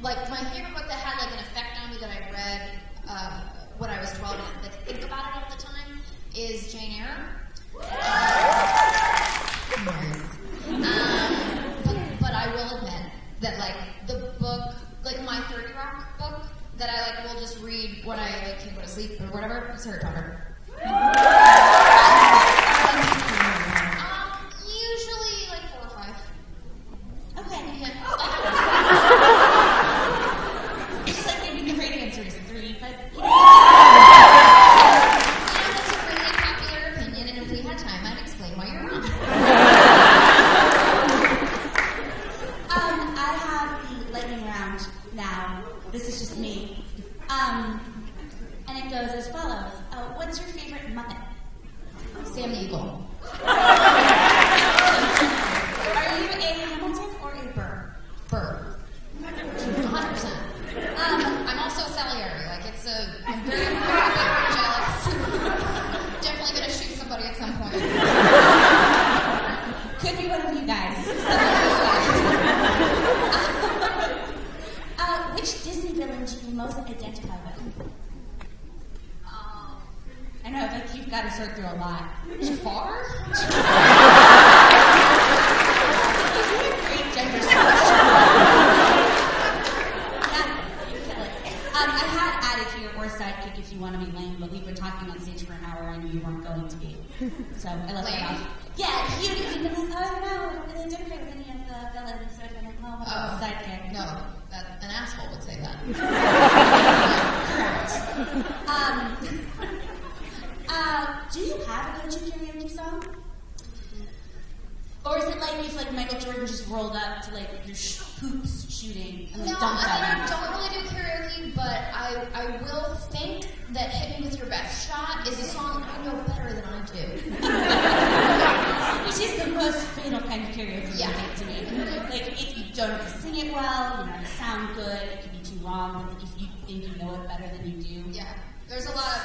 like my favorite book that had like an effect on me that I read when I was 12 and like think about it all the time is Jane Eyre. But I will admit that like the book, like my 30 Rock book that I like will just read when I like can go to sleep or whatever. It's Harry Potter. Usually like 4 or 5. Okay. Yeah. Just like giving the rating answer is 3, but That's a really popular opinion, and if we had time, I'd explain why you're wrong. I have the lightning round now. This is just me. And it goes as follows. What's your favorite Muppet? Sam the Eagle. Are you a Hamilton or a Burr? Burr. 100%. I'm also a Salieri. Like, I'm very jealous. Definitely gonna shoot somebody at some point. Could be one of you guys. Which Disney villain do you most identify with? I know, like you've got to sort through a lot. Jafar? Great gender switch. Yeah, you kill it. I had added here or sidekick if you want to be lame, but we've been talking on stage for an hour and you weren't going to be. So I left it off. Yeah, you've been like, oh no, I don't really identify with any of the villains, so I've been like, oh, sidekick. No, an asshole would say that. Correct. Do you have a go-to karaoke song? Or is it like if like Michael Jordan just rolled up to like your poops shooting and like No, dumped I on don't really do karaoke, but I will think that "Hit Me With Your Best Shot" is a song I know better than I do. Which is the most fatal kind of karaoke, Yeah. I think, to me. Like, if you don't have to sing it well, you know, it sound good, it can be too long, if you think you know it better than you do. Yeah, there's a lot of.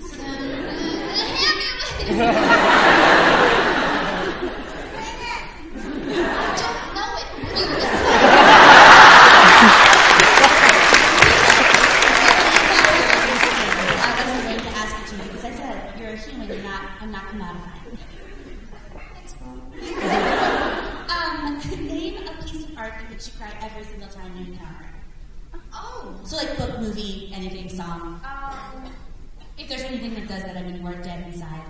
I don't know it. I wasn't going to ask you to because I said you're a human. I'm not commodifying. That's cool. Name a piece of art that makes you cry every single time you encounter it. Oh. So like book, movie, anything, song. If there's anything that does that, I mean, we're dead inside.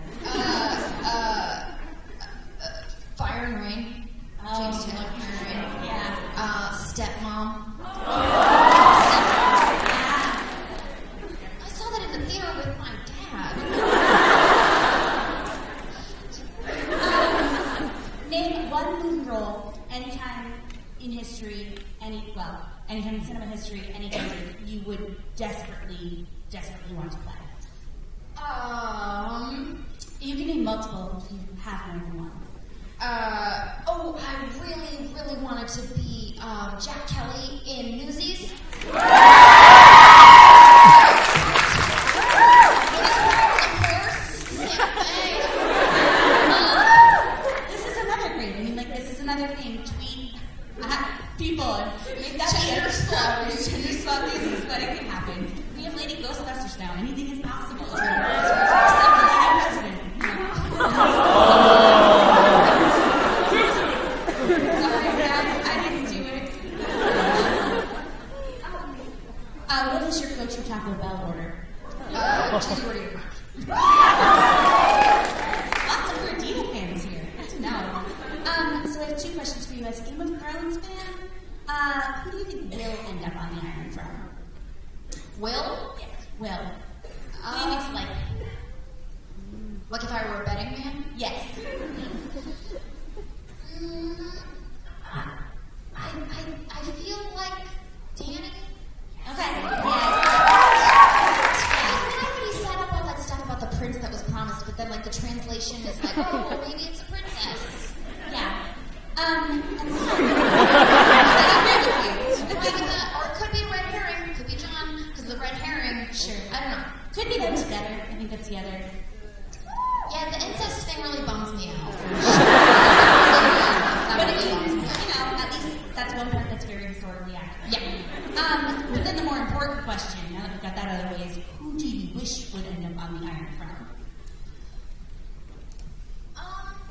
Fire and Rain. James Taylor, Fire and Rain. Yeah. Stepmom. I saw that in the theater with my dad. Name one movie role, anytime in history, anytime in cinema history, any gender, you would desperately want to play. You can name multiple if you have more than one. I really wanted to be Jack Kelly in Newsies. This is another great. I mean, like, this is another thing. Tweet at people and make that gender swap. Gender swap Newsies, but it can happen. We have Lady Ghostbusters now. Anything is possible. What is your go-to Taco Bell order? Cheeseburger. Lots of Gordita fans here. Good to know. So I have 2 questions for you. As a Game of Thrones fan, who do you think will end up on the Iron Throne? Will? Yes, will. Who do you think's likely? Like if I were a betting man? Yes. I feel like Danny. Okay. Yeah. He set up all that stuff about the prince that was promised, but then like the translation is like, oh, well, maybe it's a princess. Yeah. I agree with you. Or it could be a red herring. Could be John, because the red herring. Sure. I don't know. Could be them together. I think that's the other. Yeah, the incest thing really bums me out. But if you rhetorically accurate. Yeah. But then the more important question, now that we've got that out of the way, is who do you wish would end up on the Iron Throne?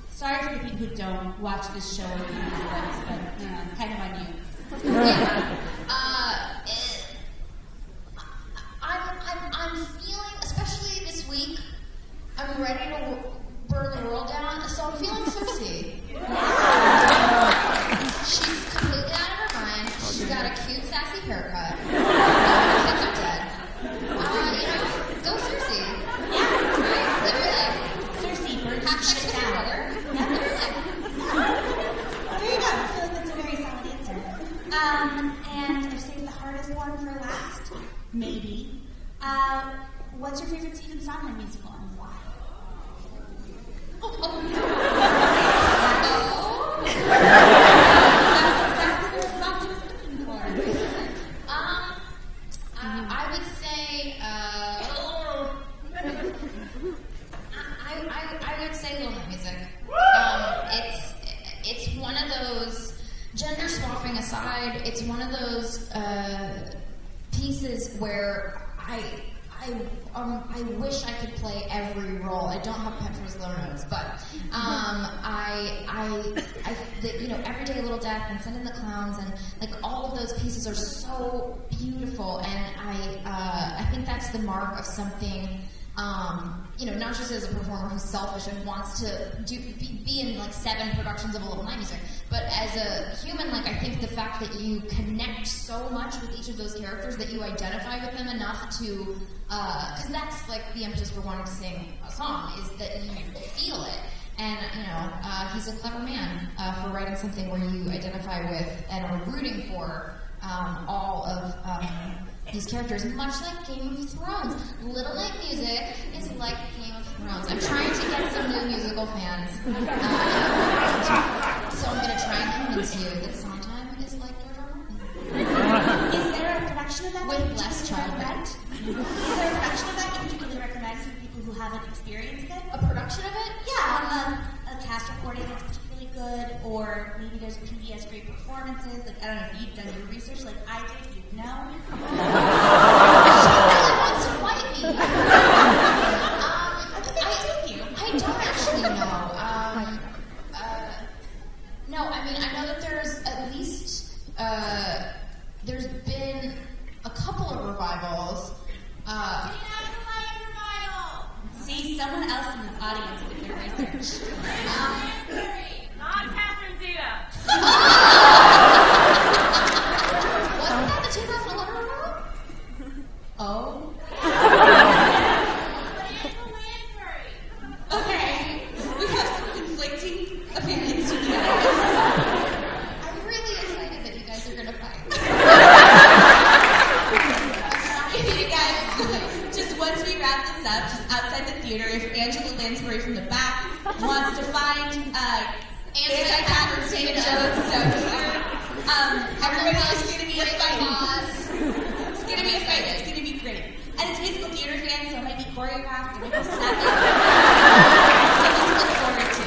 Sorry for the people who don't watch this show or read these books, but it's kind of on you. Yeah. I'm feeling, especially this week, I'm ready to burn the world down, so I'm feeling Cersei. She's completely out of her mind. She's got a cute, sassy haircut. Her kids are dead. Go Cersei. Yeah. Right? Live your life. Cersei, burn Have some sex shit with your down. brother. Yeah, live your life. There you go. I feel like that's a very solid answer. And I've saved the hardest one for last. Maybe. What's your favorite Stephen Sondheim musical and why? That's exactly the response I was looking for. I would say, I would say Little Night Music. It's one of those, gender swapping aside, it's one of those pieces where I wish I could play every role. I don't have Petra's low notes, but Everyday Little Death and Send in the Clowns and like all of those pieces are so beautiful, and I think that's the mark of something. Not just as a performer who's selfish and wants to be in like 7 productions of a Little Night Music, but as a human, like I think the fact that you connect so much with each of those characters that you identify with them enough to, because that's like the impetus for wanting to sing a song, is that you feel it. And he's a clever man for writing something where you identify with and are rooting for all of these characters, much like Game of Thrones. Little Night Music is like Game of Thrones. I'm trying to get some new musical fans. So I'm going to try and convince you that Sondheim is like George R. Martin. Is there a production of that With less childhood. Is there a production of that you particularly recommend for people who haven't experienced it? A production of it? Yeah, a cast recording that's particularly good, or maybe there's PBS great performances. Like, I don't know if you've done your research like I did, you'd know. She really wants to fight me. I don't actually know. No, I mean, I know that there's at least, there's been a couple of revivals. See, someone else in this audience did their research. Not Catherine Zeta. Wasn't that the 2011 revival? Oh. Okay, we have some conflicting opinions today. I'm really excited that you guys are going to fight. If you guys, just once we wrap this up, just outside the theater, if Angela Lansbury from the back wants to find anti-Catherine Zeta jokes out here, everybody's going to be a fight. It's going to be a fight. It's going to be great. And it's musical theater fans, so it might be choreographed, it might be snappy. Something to look forward to.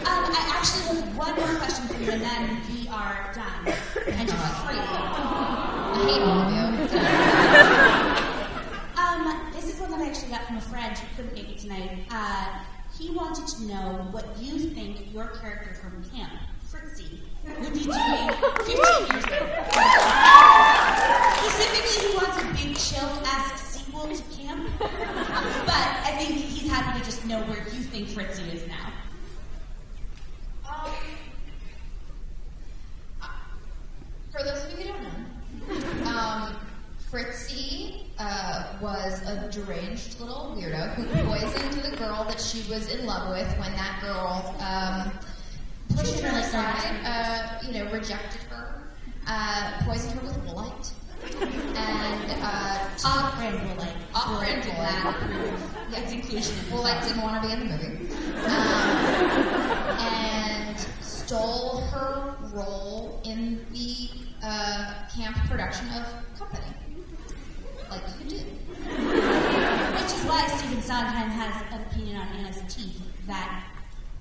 I actually have one more question for you, and then we are done. And you're free. I hate all of you. This is one that I actually got from a friend who couldn't make it tonight. He wanted to know what you think your character from camp, Fritzy, would be doing 15 years ago. Specifically, he wants a Big Chill-esque sequel to camp. But I think he's happy to just know where you think Fritzy is now. For those of you who don't know, Fritzy was a deranged little weirdo who poisoned the girl that she was in love with when that girl pushed her aside, rejected her, poisoned her with woolite, and Off-brand Woolite. Off-brand Woolite. Its inclusion. Woolite didn't want to be in the movie, and stole her role in the camp production of Company. Like you do. Which is why Stephen Sondheim has an opinion on Anna's teeth that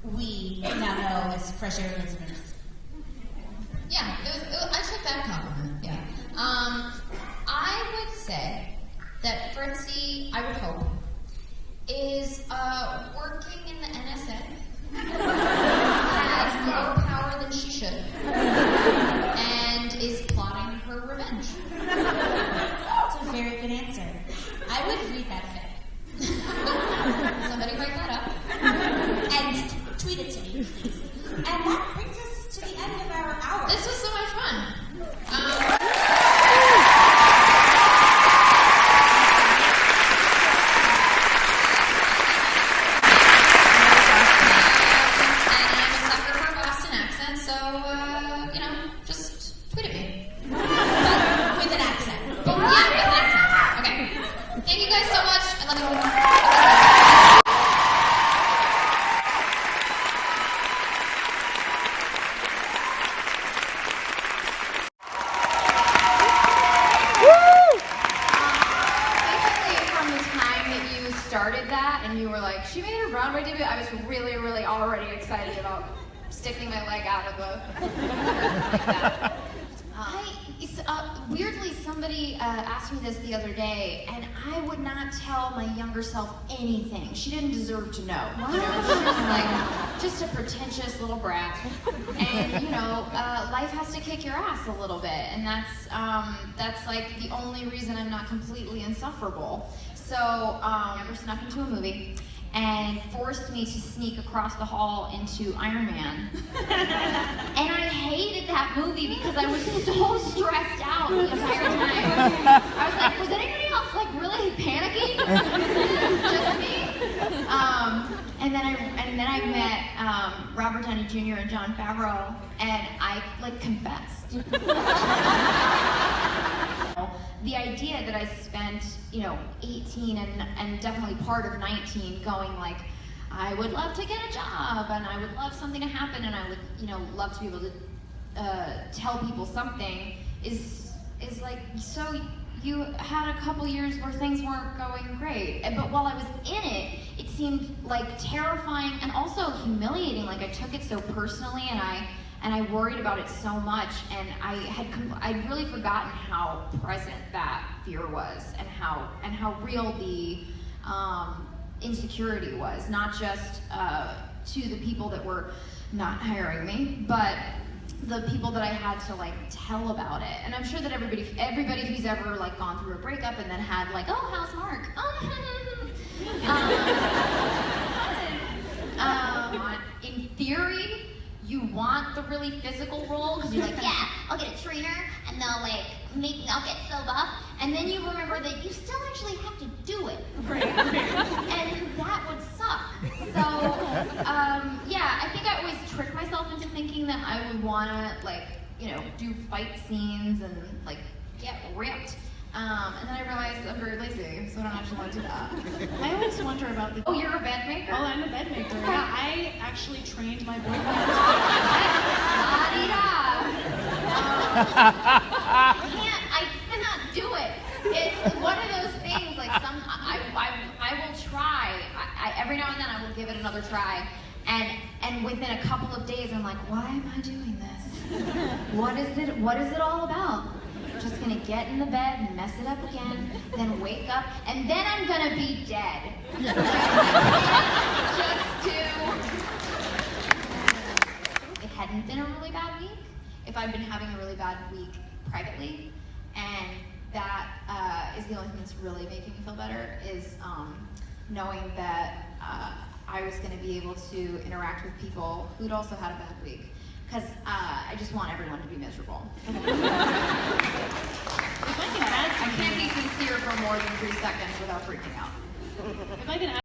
we now know as fresh air listeners. Yeah, I took that compliment. say that Fritzy, I would hope, is working in the NSA, has more power than she should, and is plotting her revenge. That's a very good answer. I would read that fic. Somebody write that up. And tweet it to me, please. And that brings us to the end of our hour. This was so much fun. Started that and you were like, she made her Broadway debut, I was really already excited about sticking my leg out of the like that. Weirdly, somebody asked me this the other day, and I would not tell my younger self anything. She didn't deserve to know. You know, she was like just a pretentious little brat. And you know, life has to kick your ass a little bit, and that's like the only reason I'm not completely insufferable. So, never snuck into a movie and forced me to sneak across the hall into Iron Man. And I hated that movie because I was so stressed out the entire time. I was like, was anybody else like really panicking? Just me? And then I met Robert Downey Jr. and Jon Favreau, and I like confessed. The idea that I spent, you know, 18 and definitely part of 19 going like, I would love to get a job and I would love something to happen and I would, you know, love to be able to tell people something is like, so you had a couple years where things weren't going great. But while I was in it, it seemed like terrifying and also humiliating. Like I took it so personally and I worried about it so much, and I'd really forgotten how present that fear was, and how real the insecurity was, not just to the people that were not hiring me, but the people that I had to like tell about it. And I'm sure that everybody who's ever like gone through a breakup and then had like, oh, how's Mark? In theory, you want the really physical role because you're like, yeah, I'll get a trainer and they'll like I'll get so buff, and then you remember that you still actually have to do it, right? And that would suck. So yeah, I think I always trick myself into thinking that I would want to like, you know, do fight scenes and like get ripped. And then I realized I'm very lazy, so I don't actually want to do that. I always wonder about the... Oh, you're a bed maker? Oh, I'm a bed maker. Yeah, I actually trained my boyfriend to I cannot do it. It's one of those things, like I will try. Every now and then I will give it another try. And within a couple of days, I'm like, why am I doing this? What is it all about? Just gonna get in the bed and mess it up again, then wake up, and then I'm gonna be dead. It hadn't been a really bad week, if I'd been having a really bad week privately, and that is the only thing that's really making me feel better, is knowing that I was gonna be able to interact with people who'd also had a bad week. Because I just want everyone to be miserable. If I can add I can't be sincere for more than 3 seconds without freaking out. If I can add